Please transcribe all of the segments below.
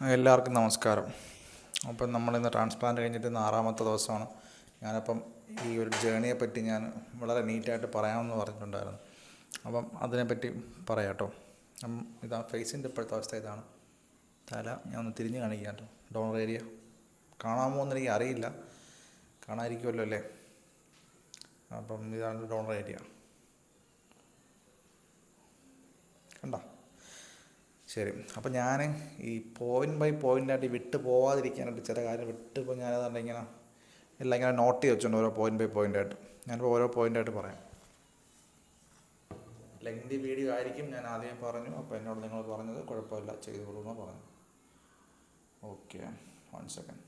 എല്ലാവർക്കും നമസ്കാരം. അപ്പം നമ്മളിന്ന് ട്രാൻസ്പ്ലാന്റ് കഴിഞ്ഞിട്ട് ഇന്ന് 6ാമത്തെ ദിവസമാണ്. ഞാനപ്പം ഈ ഒരു ജേണിയെ പറ്റി ഞാൻ വളരെ നീറ്റായിട്ട് പറയാമെന്ന് പറഞ്ഞിട്ടുണ്ടായിരുന്നു. അപ്പം അതിനെപ്പറ്റി പറയാം കേട്ടോ. ഇതാ ഫേസിൻ്റെ ഇപ്പോഴത്തെ അവസ്ഥ ഇതാണ്. തല ഞാൻ ഒന്ന് തിരിഞ്ഞ് കാണിക്കാം കേട്ടോ. ഡോണർ ഏരിയ കാണാമോ എന്ന് എനിക്ക് അറിയില്ല, കാണാതിരിക്കുമല്ലോ അല്ലേ. അപ്പം ഇതാണ് ഡോണർ ഏരിയ, കണ്ടോ? ശരി. അപ്പം ഞാൻ ഈ പോയിൻ്റ് ബൈ പോയിൻ്റായിട്ട് വിട്ട് പോവാതിരിക്കാനായിട്ട് ചില കാര്യം വിട്ടിപ്പോൾ ഞാനതുകൊണ്ട് ഇങ്ങനെ എല്ലാം ഇങ്ങനെ നോട്ട് ചെയ്ത് വെച്ചിട്ടുണ്ട്, ഓരോ പോയിൻ്റ് ബൈ പോയിൻ്റായിട്ട്. ഞാനിപ്പോൾ ഓരോ പോയിൻ്റായിട്ട് പറയാം. ലെങ്തി വീഡിയോ ആയിരിക്കും, ഞാൻ ആദ്യം പറഞ്ഞു. അപ്പോൾ എന്നോട് നിങ്ങൾ പറഞ്ഞത് കുഴപ്പമില്ല, ചെയ്തോളൂ എന്ന് പറഞ്ഞു. Okay, 1 second.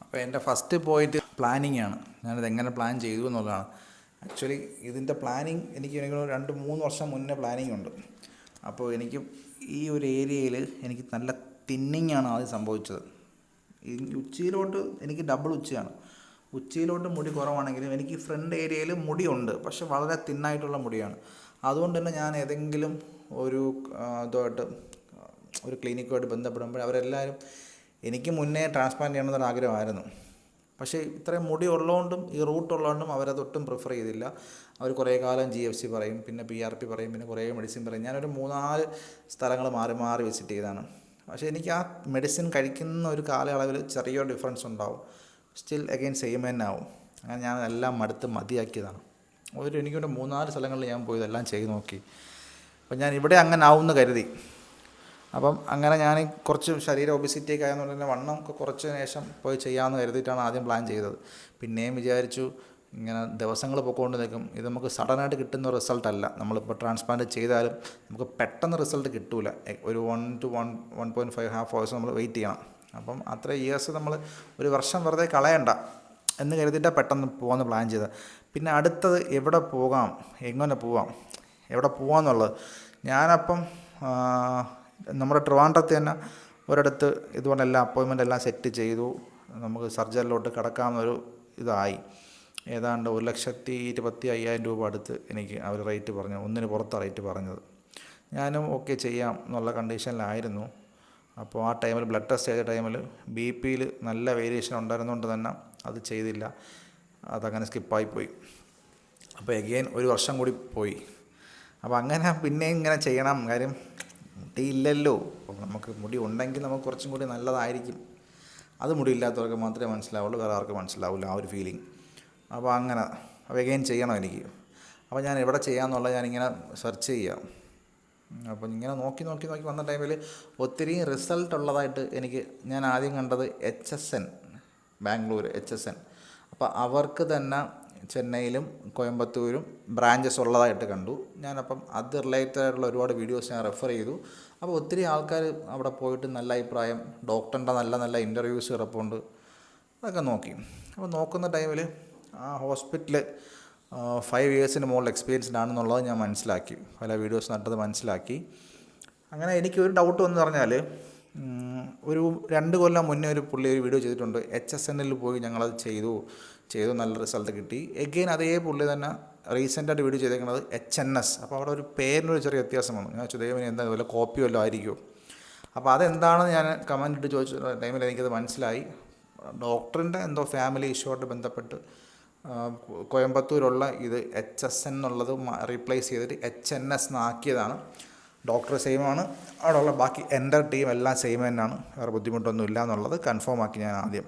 അപ്പോൾ എൻ്റെ ഫസ്റ്റ് പോയിൻ്റ് പ്ലാനിങ് ആണ്. ഞാനിത് എങ്ങനെ പ്ലാൻ ചെയ്തു എന്നുള്ളതാണ്. ആക്ച്വലി ഇതിൻ്റെ പ്ലാനിങ് എനിക്ക് 2-3 വർഷം മുന്നേ പ്ലാനിങ് ഉണ്ട്. അപ്പോൾ എനിക്ക് ഈ ഒരു ഏരിയയിൽ എനിക്ക് നല്ല തിന്നിങ്ങാണ് ആദ്യം സംഭവിച്ചത്. ഈ ഉച്ചിയിലോട്ട് എനിക്ക് ഡബിൾ ഉച്ചയാണ്. ഉച്ചിയിലോട്ട് മുടി കുറവാണെങ്കിലും എനിക്ക് ഫ്രണ്ട് ഏരിയയിൽ മുടിയുണ്ട്, പക്ഷെ വളരെ തിന്നായിട്ടുള്ള മുടിയാണ്. അതുകൊണ്ട് തന്നെ ഞാൻ ഏതെങ്കിലും ഒരു ഇതുമായിട്ട് ഒരു ക്ലിനിക്കുമായിട്ട് ബന്ധപ്പെടുമ്പോൾ അവരെല്ലാവരും, എനിക്ക് മുന്നേ ട്രാൻസ്പ്ലാന്റ് ചെയ്യണമെന്നൊരു ആഗ്രഹമായിരുന്നു, പക്ഷേ ഇത്രയും മുടി ഉള്ളതുകൊണ്ടും ഈ റൂട്ട് ഉള്ളതുകൊണ്ടും അവരതൊട്ടും പ്രിഫർ ചെയ്തില്ല. അവർ കുറേ കാലം GFC പറയും, പിന്നെ PRP പറയും, പിന്നെ കുറേ മെഡിസിൻ പറയും. ഞാനൊരു 3-4 സ്ഥലങ്ങൾ മാറി മാറി വിസിറ്റ് ചെയ്താണ്. പക്ഷേ എനിക്ക് ആ മെഡിസിൻ കഴിക്കുന്ന ഒരു കാലയളവിൽ ചെറിയൊരു ഡിഫറൻസ് ഉണ്ടാവും, സ്റ്റിൽ അഗെയിൻ സെയിം തന്നെ ആവും. അങ്ങനെ ഞാൻ എല്ലാം മതിയാക്കിയതാണ്. എനിക്കൊരു 3-4 സ്ഥലങ്ങളിൽ ഞാൻ പോയി ഇതെല്ലാം ചെയ്ത് നോക്കി. അപ്പം ഞാൻ ഇവിടെ അങ്ങനെ ആവുമെന്ന് കരുതി. അപ്പം അങ്ങനെ ഞാൻ കുറച്ച് ശരീര ഒബിസിറ്റിയൊക്കെ ആയതുകൊണ്ട് തന്നെ വണ്ണം ഒക്കെ കുറച്ചതിന് ശേഷം പോയി ചെയ്യാമെന്ന് കരുതിയിട്ടാണ് ആദ്യം പ്ലാൻ ചെയ്തത്. പിന്നെയും വിചാരിച്ചു ഇങ്ങനെ ദിവസങ്ങൾ പോയിക്കൊണ്ട് നിൽക്കും, ഇത് നമുക്ക് സഡനായിട്ട് കിട്ടുന്ന റിസൾട്ടല്ല. നമ്മളിപ്പോൾ ട്രാൻസ്പ്ലാന്റ് ചെയ്താലും നമുക്ക് പെട്ടെന്ന് റിസൾട്ട് കിട്ടില്ല. ഒരു 1 to 1.5 ഹാഫ് ഹവേഴ്സ് നമ്മൾ വെയിറ്റ് ചെയ്യണം. അപ്പം അത്ര ഇയേഴ്സ് നമ്മൾ ഒരു വർഷം വെറുതെ കളയണ്ട എന്ന് കരുതിയിട്ടാണ് പെട്ടെന്ന് പോകാമെന്ന് പ്ലാൻ ചെയ്തത്. പിന്നെ അടുത്തത് എവിടെ പോകാം, എങ്ങനെ പോവാം, എവിടെ പോകാമെന്നുള്ളത്. ഞാനപ്പം നമ്മുടെ ട്രിവാൻഡ്രത്ത് തന്നെ ഒരിടത്ത് ഇതുപോലെ എല്ലാ അപ്പോയിൻമെൻ്റ് എല്ലാം സെറ്റ് ചെയ്തു. നമുക്ക് സർജറിലോട്ട് കിടക്കാമെന്നൊരു ഇതായി. ഏതാണ്ട് 1,25,000 രൂപ അടുത്ത് എനിക്ക് അവർ റേറ്റ് പറഞ്ഞു, ഒന്നിന് പുറത്താണ് റേറ്റ് പറഞ്ഞത്. ഞാനും ഓക്കെ ചെയ്യാം എന്നുള്ള കണ്ടീഷനിലായിരുന്നു. അപ്പോൾ ആ ടൈമിൽ ബ്ലഡ് ടെസ്റ്റ് ചെയ്ത ടൈമിൽ BP നല്ല വേരിയേഷൻ ഉണ്ടായിരുന്നുകൊണ്ട് തന്നെ അത് ചെയ്തില്ല, അതങ്ങനെ സ്കിപ്പായിപ്പോയി. അപ്പോൾ എഗെയിൻ ഒരു വർഷം കൂടി പോയി. അപ്പോൾ അങ്ങനെ പിന്നെയും ഇങ്ങനെ ചെയ്യണം, കാര്യം മുടി ഇല്ലല്ലോ. അപ്പോൾ നമുക്ക് മുടി ഉണ്ടെങ്കിൽ നമുക്ക് കുറച്ചും കൂടി നല്ലതായിരിക്കും. അത് മുടിയില്ലാത്തവർക്ക് മാത്രമേ മനസ്സിലാവുള്ളൂ, വേറെ ആർക്കും മനസ്സിലാവില്ല ആ ഒരു ഫീലിംഗ്. അപ്പോൾ അങ്ങനെ എഗെയിൻ ചെയ്യണം എനിക്ക്. അപ്പോൾ ഞാൻ എവിടെ ചെയ്യാമെന്നുള്ളത് ഞാനിങ്ങനെ സെർച്ച് ചെയ്യാം. അപ്പോൾ ഇങ്ങനെ നോക്കി വന്ന ടൈമിൽ ഒത്തിരി റിസൾട്ട് ഉള്ളതായിട്ട് ഞാൻ ആദ്യം കണ്ടത് HSN, ബാംഗ്ലൂർ HSN. അപ്പോൾ അവർക്ക് തന്നെ ചെന്നൈയിലും കോയമ്പത്തൂരും ബ്രാഞ്ചസ് ഉള്ളതായിട്ട് കണ്ടു. ഞാനപ്പം അത് റിലേറ്റഡ് ആയിട്ടുള്ള ഒരുപാട് വീഡിയോസ് ഞാൻ റെഫർ ചെയ്തു. അപ്പോൾ ഒത്തിരി ആൾക്കാർ അവിടെ പോയിട്ട് നല്ല അഭിപ്രായം, ഡോക്ടറിൻ്റെ നല്ല ഇൻ്റർവ്യൂസ് കിടപ്പുണ്ട്, അതൊക്കെ നോക്കി. അപ്പോൾ നോക്കുന്ന ടൈമിൽ ആ ഹോസ്പിറ്റൽ 5 ഇയേഴ്സിന് മുകളിൽ എക്സ്പീരിയൻസ്ഡ് ആണെന്നുള്ളത് ഞാൻ മനസ്സിലാക്കി, പല വീഡിയോസ് നട്ടത് മനസ്സിലാക്കി. അങ്ങനെ എനിക്കൊരു ഡൗട്ട് വന്നു പറഞ്ഞാൽ, ഒരു 2 കൊല്ലം മുന്നേ ഒരു പുള്ളി ഒരു വീഡിയോ ചെയ്തിട്ടുണ്ട്. HSNൽ പോയി ഞങ്ങളത് ചെയ്തു, നല്ല റിസൾട്ട് കിട്ടി. എഗെയിൻ അതേ പുള്ളി തന്നെ റീസെൻ്റായിട്ട് വീഡിയോ ചെയ്തേക്കുന്നത് HNS. അപ്പോൾ അവിടെ ഒരു പേരിനൊരു ചെറിയ വ്യത്യാസം വന്നു. ഞാൻ ചോദിച്ചു എന്താ വല്ല കോപ്പി വല്ലതും ആയിരിക്കുമോ. അപ്പോൾ അതെന്താണെന്ന് ഞാൻ കമൻ്റ് ഇട്ട് ചോദിച്ച ടൈമിൽ എനിക്കത് മനസ്സിലായി. ഡോക്ടറിൻ്റെ എന്തോ ഫാമിലി ഇഷ്യൂമായിട്ട് ബന്ധപ്പെട്ട് കോയമ്പത്തൂരുള്ള ഇത് HSN എന്നുള്ളത് റീപ്ലേസ് ചെയ്തിട്ട് HNS എന്നാക്കിയതാണ്. ഡോക്ടർ സെയിമാണ്, അവിടെയുള്ള ബാക്കി എൻ്റെ ടീം എല്ലാം സെയിം തന്നെയാണ്, വേറെ ബുദ്ധിമുട്ടൊന്നും ഇല്ല എന്നുള്ളത് കൺഫേം ആക്കി ഞാൻ ആദ്യം.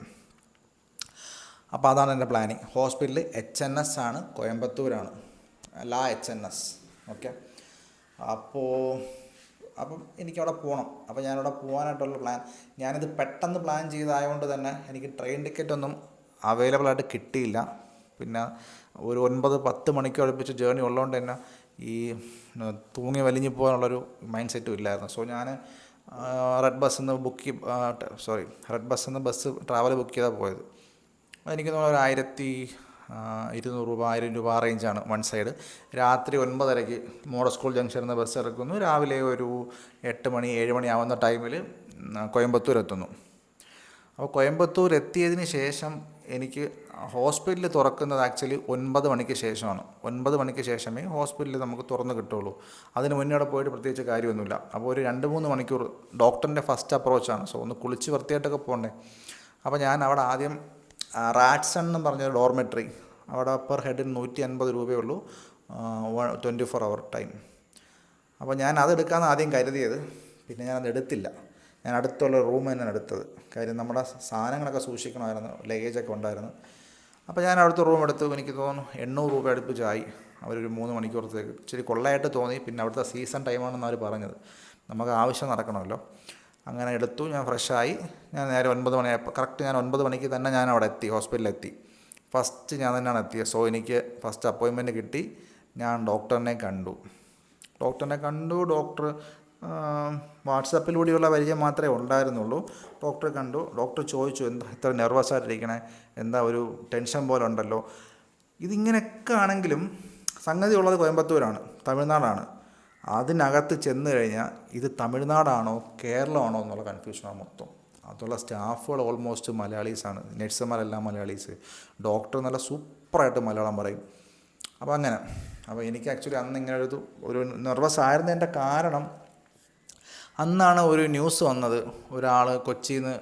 അപ്പോൾ അതാണ് എൻ്റെ പ്ലാനിങ്. ഹോസ്പിറ്റൽ HNS ആണ്, കോയമ്പത്തൂരാണ്, HNS. ഓക്കെ. അപ്പം എനിക്കവിടെ പോകണം. അപ്പോൾ ഞാനവിടെ പോകാനായിട്ടുള്ള പ്ലാൻ, ഞാനിത് പെട്ടെന്ന് പ്ലാൻ ചെയ്തതായതുകൊണ്ട് തന്നെ എനിക്ക് ട്രെയിൻ ടിക്കറ്റൊന്നും അവൈലബിൾ ആയിട്ട് കിട്ടിയില്ല. പിന്നെ ഒരു 9-10 മണിക്കൂർ അടുപ്പിച്ച് ജേർണി ഉള്ളതുകൊണ്ട് തന്നെ ഈ തൂങ്ങി വലിഞ്ഞു പോകാനുള്ളൊരു മൈൻഡ് സെറ്റും ഇല്ലായിരുന്നു. സോ ഞാൻ റെഡ് ബസ്സിൽ നിന്ന് ബസ് ട്രാവൽ ബുക്ക് ചെയ്താണ് പോയത്. എനിക്ക് തോന്നുന്നു ഒരു 1,200 രൂപ 1,000 രൂപ ആ റേഞ്ചാണ് വൺ സൈഡ്. രാത്രി 9:30 മോഡൽ സ്കൂൾ ജംഗ്ഷനിൽ നിന്ന് ബസ് ഇറക്കുന്നു. രാവിലെ ഒരു 8 മണി 7 മണി ആവുന്ന ടൈമിൽ കോയമ്പത്തൂർ എത്തുന്നു. അപ്പോൾ കോയമ്പത്തൂർ എത്തിയതിന് ശേഷം എനിക്ക് ഹോസ്പിറ്റൽ തുറക്കുന്നത് ആക്ച്വലി 9 മണിക്ക് ശേഷമാണ്. 9 മണിക്ക് ശേഷമേ ഹോസ്പിറ്റൽ നമുക്ക് തുറന്ന് കിട്ടുള്ളൂ. അതിന് മുന്നേ അവിടെ പോയിട്ട് പ്രത്യേകിച്ച് കാര്യമൊന്നുമില്ല. അപ്പോൾ ഒരു 2-3 മണിക്കൂർ ഡോക്ടറിൻ്റെ ഫസ്റ്റ് അപ്രോച്ചാണ്. സോ ഒന്ന് കുളിച്ച് വൃത്തിയായിട്ടൊക്കെ പോകണ്ടേ. അപ്പോൾ ഞാൻ അവിടെ ആദ്യം റാഡ്സൺ എന്ന് പറഞ്ഞൊരു ഡോർമെട്രി, അവിടെ പെർ ഹെഡിന് 150 രൂപയേ ഉള്ളൂ, 24 അവർ ടൈം. അപ്പോൾ ഞാൻ അതെടുക്കാമെന്ന് ആദ്യം കരുതിയത്, പിന്നെ ഞാനത് എടുത്തില്ല. ഞാൻ അടുത്തുള്ള റൂം തന്നെയാണ് എടുത്തത്. കാര്യം നമ്മുടെ സാധനങ്ങളൊക്കെ സൂക്ഷിക്കണമായിരുന്നു, ലഗേജൊക്കെ ഉണ്ടായിരുന്നു. അപ്പോൾ ഞാൻ അവിടുത്തെ റൂം എടുത്തു. എനിക്ക് തോന്നുന്നു 800 രൂപ അടുപ്പിച്ചായി. അവരൊരു 3 മണിക്കൂറത്തേക്ക്. ഇച്ചിരി കൊള്ളയായിട്ട് തോന്നി. പിന്നെ അവിടുത്തെ സീസൺ ടൈമാണെന്ന് അവർ പറഞ്ഞത്. നമുക്ക് ആവശ്യം നടക്കണമല്ലോ. അങ്ങനെ എടുത്തു. ഞാൻ ഫ്രഷായി. ഞാൻ നേരെ 9 മണിയായപ്പോൾ കറക്റ്റ് ഞാൻ 9 മണിക്ക് തന്നെ ഞാൻ അവിടെ എത്തി, ഹോസ്പിറ്റലിലെത്തി. ഫസ്റ്റ് ഞാൻ തന്നെയാണ് എത്തിയത്. സോ എനിക്ക് ഫസ്റ്റ് അപ്പോയിൻമെൻറ്റ് കിട്ടി. ഞാൻ ഡോക്ടറിനെ കണ്ടു. ഡോക്ടർ വാട്സപ്പിലൂടെയുള്ള പരിചയം മാത്രമേ ഉണ്ടായിരുന്നുള്ളൂ. ഡോക്ടറെ കണ്ടു. ഡോക്ടർ ചോദിച്ചു, എന്താ ഇത്ര നെർവസായിട്ടിരിക്കണേ, എന്താ ഒരു ടെൻഷൻ പോലെ ഉണ്ടല്ലോ. ഇതിങ്ങനെയൊക്കെ ആണെങ്കിലും സംഗതി ഉള്ളത് കോയമ്പത്തൂരാണ്, തമിഴ്നാടാണ്. അതിനകത്ത് ചെന്ന് കഴിഞ്ഞാൽ ഇത് തമിഴ്നാടാണോ കേരളമാണോ എന്നുള്ള കൺഫ്യൂഷനാണ് മൊത്തം. അതുള്ള സ്റ്റാഫുകൾ ഓൾമോസ്റ്റ് മലയാളീസാണ്, നഴ്സുമാരെല്ലാം മലയാളീസ്. ഡോക്ടർ നല്ല സൂപ്പറായിട്ട് മലയാളം പറയും. അപ്പോൾ എനിക്ക് ആക്ച്വലി അന്ന് ഇങ്ങനെ ഒരു നെർവസ് ആയിരുന്നതിൻ്റെ കാരണം, അന്നാണ് ഒരു ന്യൂസ് വന്നത്, ഒരാൾ കൊച്ചിയിൽ നിന്ന്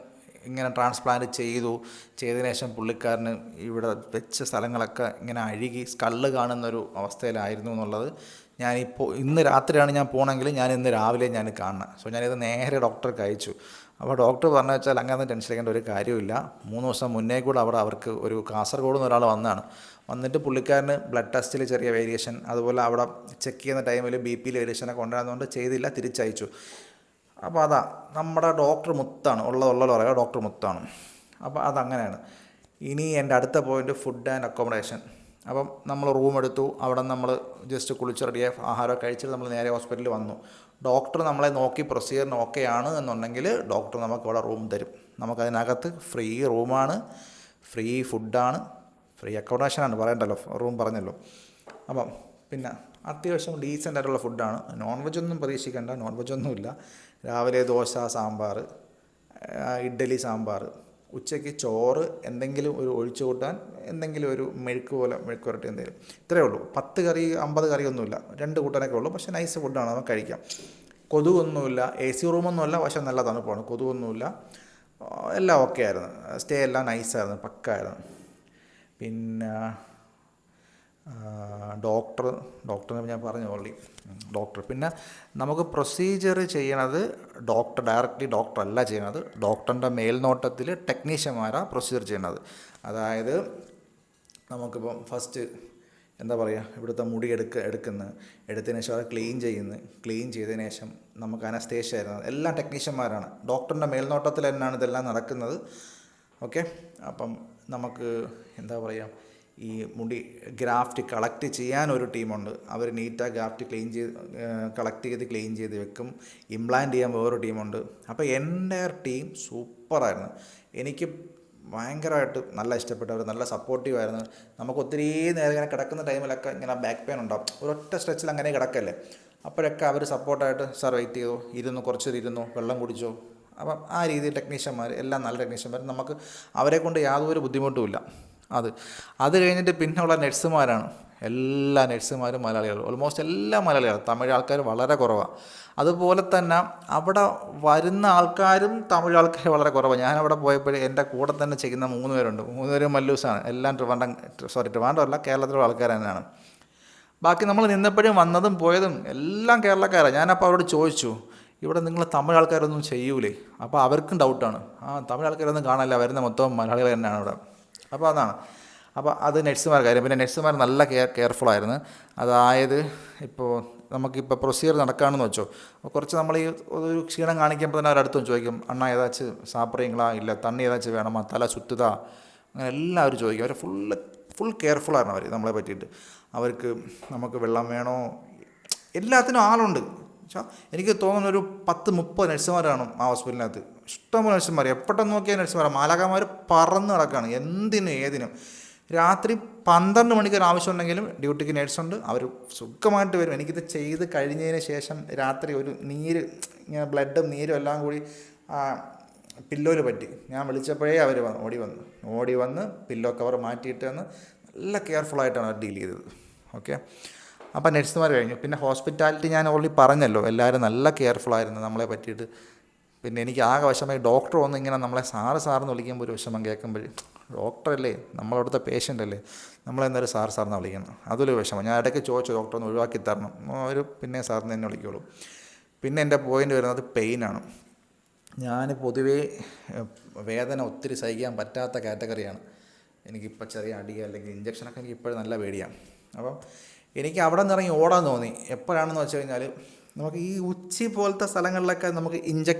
ഇങ്ങനെ ട്രാൻസ്പ്ലാന്റ് ചെയ്തതിനു ശേഷം പുള്ളിക്കാരന് ഇവിടെ വെച്ച സ്ഥലങ്ങളൊക്കെ ഇങ്ങനെ അഴുകി സ്കള്ള് കാണുന്നൊരു അവസ്ഥയിലായിരുന്നു എന്നുള്ളത്. ഇന്ന് രാത്രിയാണ് ഞാൻ പോകണമെങ്കിൽ ഞാൻ ഇന്ന് രാവിലെ ഞാൻ കാണണം. സോ ഞാനിത് നേരെ ഡോക്ടർക്ക് അയച്ചു. അപ്പോൾ ഡോക്ടർ പറഞ്ഞു വെച്ചാൽ അങ്ങനെ ടെൻഷൻ എടുക്കേണ്ട ഒരു കാര്യമില്ല. 3 ദിവസം മുന്നേ കൂടെ അവർക്ക് ഒരു കാസർഗോഡ് നിന്ന് ഒരാൾ വന്നിട്ട് പുള്ളിക്കാരന് ബ്ലഡ് ടെസ്റ്റിൽ ചെറിയ വേരിയേഷൻ, അതുപോലെ അവിടെ ചെക്ക് ചെയ്യുന്ന ടൈമിൽ BP വേരിയേഷനൊക്കെ ഉണ്ടായിരുന്നതുകൊണ്ട് ചെയ്തില്ല, തിരിച്ചയച്ചു. അപ്പോൾ നമ്മുടെ ഡോക്ടർ മുത്താണ്, ഉള്ളത് പറയാം, ഡോക്ടർ മുത്താണ്. അപ്പോൾ അതങ്ങനെയാണ്. ഇനി എൻ്റെ അടുത്ത പോയിൻ്റ് ഫുഡ് ആൻഡ് അക്കോമഡേഷൻ. അപ്പം നമ്മൾ റൂം എടുത്തു. അവിടെ നമ്മൾ ജസ്റ്റ് കുളിച്ച് റെഡിയായി ആഹാരമൊക്കെ കഴിച്ചിട്ട് നമ്മൾ നേരെ ഹോസ്പിറ്റലിൽ വന്നു. ഡോക്ടർ നമ്മളെ നോക്കി പ്രൊസീജിയറിന് ഓക്കെയാണ് എന്നുണ്ടെങ്കിൽ ഡോക്ടർ നമുക്ക് അവിടെ റൂം തരും. നമുക്കതിനകത്ത് ഫ്രീ റൂമാണ്, ഫ്രീ ഫുഡാണ്, ഫ്രീ അക്കോമഡേഷനാണ്, പറയണ്ടല്ലോ, റൂം പറഞ്ഞല്ലോ. അപ്പം പിന്നെ അത്യാവശ്യം ഡീസൻ്റ് ആയിട്ടുള്ള ഫുഡാണ്. നോൺ വെജ് ഒന്നും പ്രതീക്ഷിക്കേണ്ട, നോൺ വെജ് ഒന്നുമില്ല. രാവിലെ ദോശ, സാമ്പാർ, ഇഡ്ഡലി, സാമ്പാർ. ഉച്ചയ്ക്ക് ചോറ്, എന്തെങ്കിലും ഒരു ഒഴിച്ചു കൂട്ടാൻ, എന്തെങ്കിലും ഒരു മെഴുക്ക് വരട്ടി എന്തെങ്കിലും. ഇത്രയേ ഉള്ളൂ. 10 കറി 50 കറിയൊന്നുമില്ല, 2 കൂട്ടാനൊക്കെ ഉള്ളൂ. പക്ഷേ നൈസ് ഫുഡാണ്, നമുക്ക് കഴിക്കാം. കൊതുകൊന്നുമില്ല, AC റൂമൊന്നുമല്ല, പക്ഷേ നല്ല തണുപ്പാണ്, കൊതുകൊന്നുമില്ല, എല്ലാം ഓക്കെ ആയിരുന്നു. സ്റ്റേ എല്ലാം നൈസായിരുന്നു, പക്കായിരുന്നു. പിന്നെ ഡോക്ടറിനെ ഞാൻ പറഞ്ഞു ഓൾറെഡി. പിന്നെ നമുക്ക് പ്രൊസീജിയർ ചെയ്യണത് ഡയറക്റ്റ്ലി ഡോക്ടറല്ല ചെയ്യണത്. ഡോക്ടറിൻ്റെ മേൽനോട്ടത്തിൽ ടെക്നീഷ്യന്മാരാണ് പ്രൊസീജിയർ ചെയ്യണത്. അതായത് നമുക്കിപ്പം ഫസ്റ്റ് എന്താ പറയുക, ഇവിടുത്തെ മുടി എടുത്തതിന് ശേഷം അത് ക്ലീൻ ചെയ്തതിന് ശേഷം നമുക്ക് അനസ്തേഷ്യ ആയിരുന്നത് എല്ലാം ടെക്നീഷ്യന്മാരാണ്. ഡോക്ടറിൻ്റെ മേൽനോട്ടത്തിൽ തന്നെയാണ് ഇതെല്ലാം നടക്കുന്നത്. ഓക്കെ. അപ്പം നമുക്ക് എന്താ പറയുക, ഈ മുടി ഗ്രാഫ്റ്റ് കളക്ട് ചെയ്യാൻ ഒരു ടീമുണ്ട്. അവർ നീറ്റായി ഗ്രാഫ്റ്റ് കളക്ട് ചെയ്ത് വെക്കും. ഇംപ്ലാന്റ് ചെയ്യാൻ വേറൊരു ടീമുണ്ട്. അപ്പോൾ എൻ്റെ ടീം സൂപ്പറായിരുന്നു. എനിക്ക് ഭയങ്കരമായിട്ട് നല്ല ഇഷ്ടപ്പെട്ടു. അവർ നല്ല സപ്പോർട്ടീവായിരുന്നു. നമുക്ക് ഒത്തിരി നേരം ഇങ്ങനെ കിടക്കുന്ന ടൈമിലൊക്കെ ഇങ്ങനെ ബാക്ക് പെയിൻ ഉണ്ടാവും, ഒരൊറ്റ സ്ട്രെച്ചിൽ അങ്ങനെ കിടക്കല്ലേ. അപ്പോഴൊക്കെ അവർ സപ്പോർട്ടായിട്ട്, സാർ വെയിറ്റ് ചെയ്തോ, കുറച്ച് ഇരുന്നോ, വെള്ളം കുടിച്ചോ. അപ്പം ആ രീതിയിൽ ടെക്നീഷ്യന്മാർ എല്ലാം നല്ല ടെക്നീഷ്യന്മാർ. നമുക്ക് അവരെ കൊണ്ട് യാതൊരു ബുദ്ധിമുട്ടുമില്ല. അത് കഴിഞ്ഞിട്ട് പിന്നെയുള്ള നഴ്സുമാരാണ്. എല്ലാ നഴ്സുമാരും മലയാളികൾ, ഓൾമോസ്റ്റ് എല്ലാ മലയാളികൾ. തമിഴ് ആൾക്കാർ വളരെ കുറവാണ്. അതുപോലെ തന്നെ അവിടെ വരുന്ന ആൾക്കാരും തമിഴ് ആൾക്കാർ വളരെ കുറവാണ്. ഞാനവിടെ പോയപ്പോൾ എൻ്റെ കൂടെ തന്നെ ചെയ്യുന്ന 3 പേരുണ്ട്. 3 പേരും മല്ലൂസാണ്. എല്ലാം ട്രിവാൻഡ്രമല്ല, കേരളത്തിലുള്ള ആൾക്കാർ തന്നെയാണ്. ബാക്കി നമ്മൾ നിന്നപ്പോഴും വന്നതും പോയതും എല്ലാം കേരളക്കാരാണ്. ഞാനപ്പോൾ അവരോട് ചോദിച്ചു, ഇവിടെ നിങ്ങൾ തമിഴ് ആൾക്കാരൊന്നും ചെയ്യൂലേ? അപ്പോൾ അവർക്കും ഡൗട്ടാണ്. തമിഴ് ആൾക്കാരൊന്നും കാണാനില്ല, വരുന്ന മൊത്തം മലയാളികൾ തന്നെയാണ് ഇവിടെ. അപ്പോൾ അത് നഴ്സുമാർ കാര്യം. പിന്നെ നഴ്സുമാർ നല്ല കെയർഫുള്ളായിരുന്നു. അതായത് നമുക്കിപ്പോൾ പ്രൊസീജിയർ നടക്കുകയാണെന്ന് വെച്ചോ, കുറച്ച് നമ്മൾ ഈ ഒരു ക്ഷീണം കാണിക്കുമ്പോൾ തന്നെ അവരടുത്തും ചോദിക്കും, അണ്ണ ഏതാச்சுം സാപ്പിട്றீங்களா, ഇല്ല തണ്ണി ഏതാச்சுം വേണമോ, തല ചുറ്റുതാ, അങ്ങനെ എല്ലാവരും ചോദിക്കും. അവർ ഫുൾ കെയർഫുള്ളായിരുന്നു അവർ നമ്മളെ പറ്റിയിട്ട്. നമുക്ക് വെള്ളം വേണോ, എല്ലാത്തിനും ആളുണ്ട്. എനിക്ക് തോന്നുന്ന ഒരു 10-30 നഴ്സുമാരാണ് ആ ഹോസ്പിറ്റലിനകത്ത്. ഇഷ്ടംപോലെ നഴ്സുമാർ, എപ്പോഴും നോക്കിയ നഴ്സുമാരാണ്. മാലാഖമാർ പറന്ന് നടക്കുകയാണ് ഏതിനും. രാത്രി 12 മണിക്ക് ഒരു ആവശ്യമുണ്ടെങ്കിലും ഡ്യൂട്ടിക്ക് നേഴ്സുണ്ട്, അവർ സുഖമായിട്ട് വരും. എനിക്കിത് ചെയ്ത് കഴിഞ്ഞതിന് ശേഷം രാത്രി ഒരു നീര്, ഇങ്ങനെ ബ്ലഡും നീരും എല്ലാം കൂടി പില്ലോയിൽ പറ്റി. ഞാൻ വിളിച്ചപ്പോഴേ അവർ ഓടി വന്ന് പില്ലോ കവർ മാറ്റിയിട്ട് വന്ന് നല്ല കെയർഫുള്ളായിട്ടാണ് അവർ ഡീൽ ചെയ്തത്. ഓക്കെ, അപ്പം നഴ്സുമാർ കഴിഞ്ഞു. പിന്നെ ഹോസ്പിറ്റാലിറ്റി ഞാൻ ഓൾറെഡി പറഞ്ഞല്ലോ, എല്ലാവരും നല്ല കെയർഫുള്ളായിരുന്നു നമ്മളെ പറ്റിയിട്ട്. പിന്നെ എനിക്ക് ആകെ വിഷമമായി, ഡോക്ടർ വന്ന് ഇങ്ങനെ നമ്മളെ സാറെന്ന് വിളിക്കുമ്പോൾ ഒരു വിഷമം കേൾക്കുമ്പോൾ, ഡോക്ടറല്ലേ, നമ്മളവിടുത്തെ പേഷ്യൻ്റ് അല്ലേ, നമ്മളെന്തായാലും സാറെന്ന് വിളിക്കണം, അതൊരു വിഷമം. ഞാൻ ഇടയ്ക്ക് ചോദിച്ചു, ഡോക്ടർ ഒന്ന് ഒഴിവാക്കി തരണം. അവർ പിന്നെ സാറിന് തന്നെ വിളിക്കുള്ളൂ. പിന്നെ എൻ്റെ പോയിൻ്റ് വരുന്നത് പെയിനാണ്. ഞാൻ പൊതുവേ വേദന ഒത്തിരി സഹിക്കാൻ പറ്റാത്ത കാറ്റഗറിയാണ്. എനിക്കിപ്പോൾ ചെറിയ അടി അല്ലെങ്കിൽ ഇഞ്ചക്ഷനൊക്കെ എനിക്ക് ഇപ്പോഴും നല്ല പേടിയാണ്. അപ്പം എനിക്ക് അവിടെ നിന്ന് ഇറങ്ങി ഓടാൻ തോന്നി. എപ്പോഴാണെന്ന് വെച്ച് കഴിഞ്ഞാൽ, നമുക്ക് ഈ ഉച്ചി പോലത്തെ സ്ഥലങ്ങളിലൊക്കെ നമുക്ക്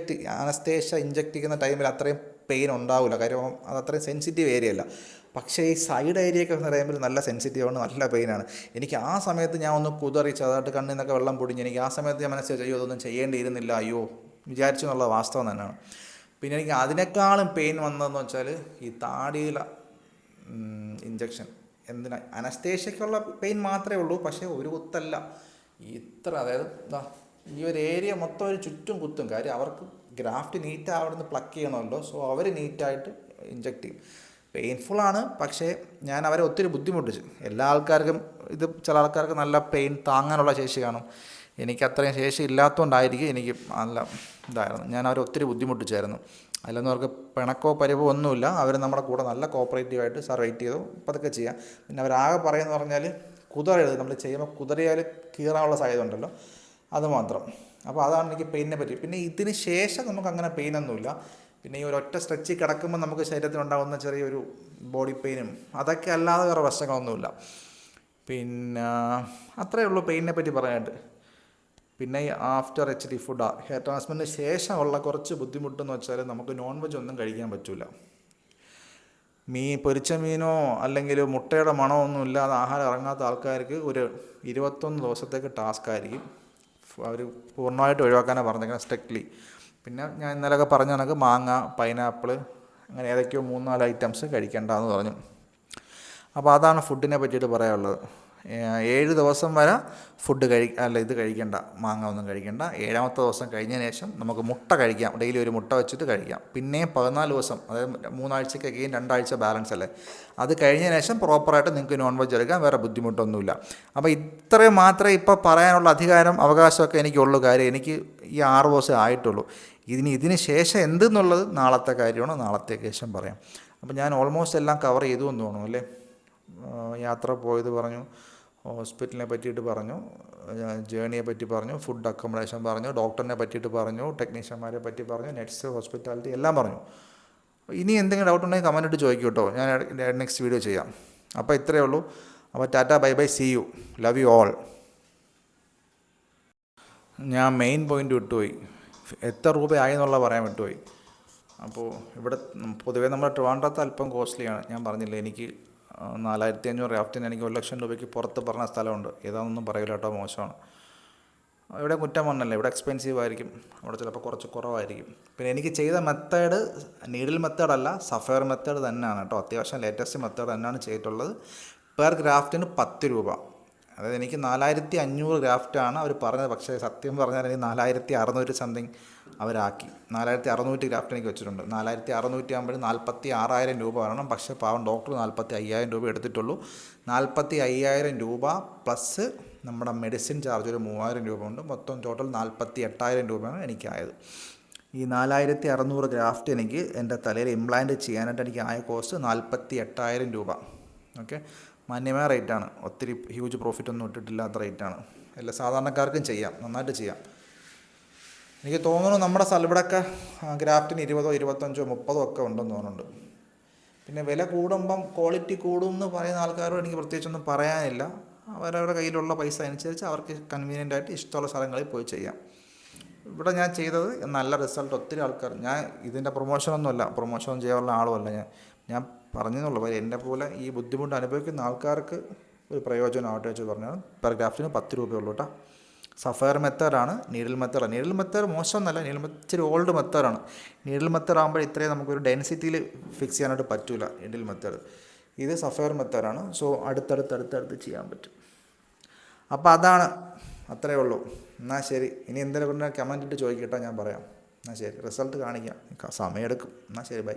അനസ്തേഷ്യ ഇഞ്ചക്ട് ചെയ്യുന്ന ടൈമിൽ അത്രയും പെയിൻ ഉണ്ടാവില്ല, കാര്യം അത് അത്രയും സെൻസിറ്റീവ് ഏരിയ അല്ല. പക്ഷേ ഈ സൈഡ് ഏരിയയൊക്കെ എന്ന് പറയുമ്പോൾ നല്ല സെൻസിറ്റീവ് ആണ്, നല്ല പെയിനാണ്. എനിക്ക് ആ സമയത്ത് ഞാൻ ഒന്ന് കുതറി ചെറുതായിട്ട് കണ്ണിൽ നിന്നൊക്കെ വെള്ളം പൊടിഞ്ഞ്, എനിക്ക് ആ സമയത്ത് ഞാൻ മനസ്സിൽ അയ്യോ അതൊന്നും ചെയ്യേണ്ടിയിരുന്നില്ല, അയ്യോ വിചാരിച്ചു എന്നുള്ള വാസ്തവം തന്നെയാണ്. പിന്നെ എനിക്ക് അതിനേക്കാളും പെയിൻ വന്നതെന്ന് വെച്ചാൽ ഈ താടിയില ഇഞ്ചക്ഷൻ. അനസ്തേഷ്യക്കുള്ള പെയിൻ മാത്രമേ ഉള്ളൂ, പക്ഷേ ഒരു കുത്തല്ല, അതായത് ഈ ഒരു ഏരിയ മൊത്തം ഒരു ചുറ്റും കുത്തും. കാര്യം അവർക്ക് ഗ്രാഫ്റ്റ് നീറ്റ് അവിടുന്ന് പ്ലക്ക് ചെയ്യണമല്ലോ, സോ അവർ നീറ്റായിട്ട് ഇഞ്ചക്ട് ചെയ്യും. പെയിൻഫുള്ളാണ്, പക്ഷേ ഞാൻ അവരെ ഒത്തിരി ബുദ്ധിമുട്ടിച്ചു. എല്ലാ ആൾക്കാർക്കും ചില ആൾക്കാർക്ക് നല്ല പെയിൻ താങ്ങാനുള്ള ശേഷി കാണും. എനിക്ക് അത്രയും ശേഷി ഇല്ലാത്തതുകൊണ്ടായിരിക്കും എനിക്ക് നല്ല ഇതായിരുന്നു. ഞാൻ അവരെ ഒത്തിരി ബുദ്ധിമുട്ടിച്ചായിരുന്നു. അതിലൊന്നും അവർക്ക് പിണക്കോ പരിവോ ഒന്നുമില്ല. അവർ നമ്മുടെ കൂടെ നല്ല കോപ്പറേറ്റീവായിട്ട് സാർ വെയിറ്റ് ചെയ്തു, അതൊക്കെ ചെയ്യാം. പിന്നെ അവരാകെ പറയുന്നത് പറഞ്ഞാൽ കുതറരുത്, നമ്മൾ ചെയ്യുമ്പോൾ കുതറിയാൽ കീറാനുള്ള സാധ്യത ഉണ്ടല്ലോ, അത് മാത്രം. അപ്പോൾ അതാണ് എനിക്ക് പെയിനെ പറ്റി. പിന്നെ ഇതിന് ശേഷം നമുക്ക് അങ്ങനെ പെയിനൊന്നുമില്ല. പിന്നെ ഈ ഒരൊറ്റ സ്ട്രെച്ചിൽ കിടക്കുമ്പോൾ നമുക്ക് ശരീരത്തിനുണ്ടാകുന്ന ചെറിയൊരു ബോഡി പെയിനും അതൊക്കെ അല്ലാതെ വേറെ പ്രശ്നങ്ങളൊന്നുമില്ല. പിന്നെ അത്രയേ ഉള്ളൂ പെയിനെ പറ്റി പറയാനായിട്ട്. പിന്നെ ഈ ആഫ്റ്റർ HT ഫുഡ് ഹെയർ ട്രാൻസ്പ്ലാന്റിന് ശേഷമുള്ള കുറച്ച് ബുദ്ധിമുട്ടെന്ന് വെച്ചാൽ നമുക്ക് നോൺ വെജ് ഒന്നും കഴിക്കാൻ പറ്റില്ല. പൊരിച്ച മീനോ അല്ലെങ്കിൽ മുട്ടയുടെ മണമൊന്നും ഇല്ലാതെ ആഹാരം ഇറങ്ങാത്ത ആൾക്കാർക്ക് ഒരു 21 ദിവസത്തേക്ക് ടാസ്ക് ആയിരിക്കും. അവർ പൂർണ്ണമായിട്ട് ഒഴിവാക്കാനാണ് പറഞ്ഞേക്കുന്നത് സ്ട്രിക്ട്ലി. പിന്നെ ഞാൻ ഇന്നലെയൊക്കെ പറഞ്ഞ കണക്ക് മാങ്ങ, പൈനാപ്പിൾ, അങ്ങനെ ഏതൊക്കെയോ 3-4 ഐറ്റംസ് കഴിക്കേണ്ടതെന്ന് പറഞ്ഞു. അപ്പോൾ അതാണ് ഫുഡിനെ പറ്റിയിട്ട് പറയാനുള്ളത്. 7 ദിവസം വരെ ഇത് കഴിക്കേണ്ട, മാങ്ങ ഒന്നും കഴിക്കേണ്ട. 7ാമത്തെ ദിവസം കഴിഞ്ഞതിന് ശേഷം നമുക്ക് മുട്ട കഴിക്കാം, ഡെയിലി ഒരു മുട്ട വെച്ചിട്ട് കഴിക്കാം. പിന്നെ 14 ദിവസം, അതായത് 3 ആഴ്ചയ്ക്ക് അഗെയിൻ 2 ആഴ്ച ബാലൻസ് അല്ലേ, അത് കഴിഞ്ഞതിന് ശേഷം പ്രോപ്പറായിട്ട് നിങ്ങൾക്ക് നോൺ വെജ് എടുക്കാം, വേറെ ബുദ്ധിമുട്ടൊന്നുമില്ല. അപ്പോൾ ഇത്രയും മാത്രമേ ഇപ്പോൾ പറയാനുള്ള അവകാശമൊക്കെ എനിക്കുള്ളൂ. കാര്യം എനിക്ക് ഈ 6 ദിവസം ആയിട്ടുള്ളൂ. ഇതിന് ശേഷം എന്തെന്നുള്ളത് നാളത്തെ കാര്യമാണ്, നാളത്തേക്ക് ശേഷം പറയാം. അപ്പോൾ ഞാൻ ഓൾമോസ്റ്റ് എല്ലാം കവർ ചെയ്തു എന്ന് തോന്നുന്നു അല്ലേ. യാത്ര പോയത് പറഞ്ഞു, ഹോസ്പിറ്റലിനെ പറ്റിയിട്ട് പറഞ്ഞു, ജേണിയെ പറ്റി പറഞ്ഞു, ഫുഡ് അക്കോമഡേഷൻ പറഞ്ഞു, ഡോക്ടറിനെ പറ്റിയിട്ട് പറഞ്ഞു, ടെക്നീഷ്യന്മാരെ പറ്റി പറഞ്ഞു, നെറ്റ്സ്, ഹോസ്പിറ്റാലിറ്റി എല്ലാം പറഞ്ഞു. ഇനി എന്തെങ്കിലും ഡൗട്ട് ഉണ്ടെങ്കിൽ കമൻറ്റ് ഇട്ട് ചോദിക്കും കേട്ടോ, ഞാൻ നെക്സ്റ്റ് വീഡിയോ ചെയ്യാം. അപ്പോൾ ഇത്രയേ ഉള്ളൂ. അപ്പോൾ tata, bye bye, see you, love you all. ഞാൻ മെയിൻ പോയിൻ്റ് വിട്ടുപോയി, എത്ര രൂപയായി എന്നുള്ള പറയാൻ വിട്ടുപോയി. അപ്പോൾ ഇവിടെ പൊതുവേ നമ്മുടെ ട്രിവാൻഡ്രത്ത് അല്പം കോസ്റ്റ്ലിയാണ്. ഞാൻ പറഞ്ഞില്ലേ, എനിക്ക് 4500 ഗ്രാഫ്റ്റിന് എനിക്ക് 1,00,000 രൂപയ്ക്ക് പുറത്ത് പറഞ്ഞ സ്ഥലമുണ്ട്. ഏതാണെന്നൊന്നും പറയില്ല കേട്ടോ, മോശമാണ്. ഇവിടെ കുറ്റം പറഞ്ഞല്ലേ, ഇവിടെ എക്സ്പെൻസീവ് ആയിരിക്കും, അവിടെ ചിലപ്പോൾ കുറച്ച് കുറവായിരിക്കും. പിന്നെ എനിക്ക് ചെയ്ത മെത്തേഡ് നീഡിൽ മെത്തേഡല്ല, സഫയർ മെത്തേഡ് തന്നെയാണ് കേട്ടോ. അത്യാവശ്യം ലേറ്റസ്റ്റ് മെത്തേഡ് തന്നെയാണ് ചെയ്തിട്ടുള്ളത്. പെർ ഗ്രാഫ്റ്റിന് 10 രൂപ. അതായത് എനിക്ക് 4500 ഗ്രാഫ്റ്റാണ് അവർ പറഞ്ഞത്, പക്ഷേ സത്യം പറഞ്ഞാൽ എനിക്ക് 4600 സംതിങ് അവരാക്കി. 4600 ഗ്രാഫ്റ്റ് എനിക്ക് വെച്ചിട്ടുണ്ട്. 4600 ആകുമ്പോൾ 46,000 രൂപ വരണം. പക്ഷേ പാവം ഡോക്ടർ 45,000 രൂപ എടുത്തിട്ടുള്ളൂ. 45,000 രൂപ പ്ലസ് നമ്മുടെ മെഡിസിൻ ചാർജ് ഒരു 3,000 രൂപ ഉണ്ട്. മൊത്തം ടോട്ടൽ 48,000 രൂപയാണ് എനിക്കായത്. ഈ 4600 ഗ്രാഫ്റ്റ് എനിക്ക് എൻ്റെ തലയിൽ ഇംപ്ലാന്റ് ചെയ്യാനായിട്ട് എനിക്ക് ആയ കോസ്റ്റ് 48,000 രൂപ. ഓക്കെ, മാന്യമായ റേറ്റാണ്, ഒത്തിരി ഹ്യൂജ് പ്രോഫിറ്റ് ഒന്നും ഇട്ടിട്ടില്ലാത്ത റേറ്റാണ്. എല്ലാ സാധാരണക്കാർക്കും ചെയ്യാം, നന്നായിട്ട് ചെയ്യാം. എനിക്ക് തോന്നുന്നു നമ്മുടെ ഇവിടെയൊക്കെ ഗ്രാഫ്റ്റിന് 20, 25, 30 ഒക്കെ ഉണ്ടെന്ന് തോന്നുന്നുണ്ട്. പിന്നെ വില കൂടുമ്പം ക്വാളിറ്റി കൂടും എന്ന് പറയുന്ന ആൾക്കാരോട് എനിക്ക് പ്രത്യേകിച്ചൊന്നും പറയാനില്ല. അവരവരുടെ കയ്യിലുള്ള പൈസ അനുസരിച്ച് അവർക്ക് കൺവീനിയൻ്റ് ആയിട്ട് ഇഷ്ടമുള്ള സ്ഥലങ്ങളിൽ പോയി ചെയ്യാം. ഇവിടെ ഞാൻ ചെയ്തത് നല്ല റിസൾട്ട്, ഒത്തിരി ആൾക്കാർ, ഞാൻ ഇതിൻ്റെ പ്രൊമോഷനൊന്നും ചെയ്യാനുള്ള ആളുമല്ല ഞാൻ പറഞ്ഞെന്നുള്ളൂ. എന്നെ പോലെ ഈ ബുദ്ധിമുട്ട് അനുഭവിക്കുന്ന ആൾക്കാർക്ക് ഒരു പ്രയോജനമാവട്ടെ വെച്ച് പറഞ്ഞാൽ പെർ ഗ്രാഫ്റ്റിന് 10 രൂപയുള്ളൂ കേട്ടോ. സഫയർ മെത്തേഡാണ്, നീഡിൽ മെത്തേഡ് മോശമൊന്നുമല്ല, നീഡിൽ മെത്തേഡ് ഇച്ചിരി ഓൾഡ് മെത്തേഡാണ്. നീഡിൽ മെത്തേഡ് ആകുമ്പോൾ ഇത്രയും നമുക്കൊരു ഡെൻസിറ്റിയിൽ ഫിക്സ് ചെയ്യാനായിട്ട് പറ്റില്ല നീഡിൽ മെത്തേഡ്. ഇത് സഫയർ മെത്തേഡാണ്. സോ അടുത്തടുത്ത് ചെയ്യാൻ പറ്റും. അപ്പോൾ അതാണ്, അത്രയേ ഉള്ളൂ. എന്നാൽ ശരി, ഇനി എന്തെങ്കിലും കമൻറ്റ് ഇട്ട് ചോദിക്കട്ടെ, ഞാൻ പറയാം. എന്നാൽ ശരി, റിസൾട്ട് കാണിക്കാം, സമയമെടുക്കും. എന്നാൽ ശരി, ബൈ.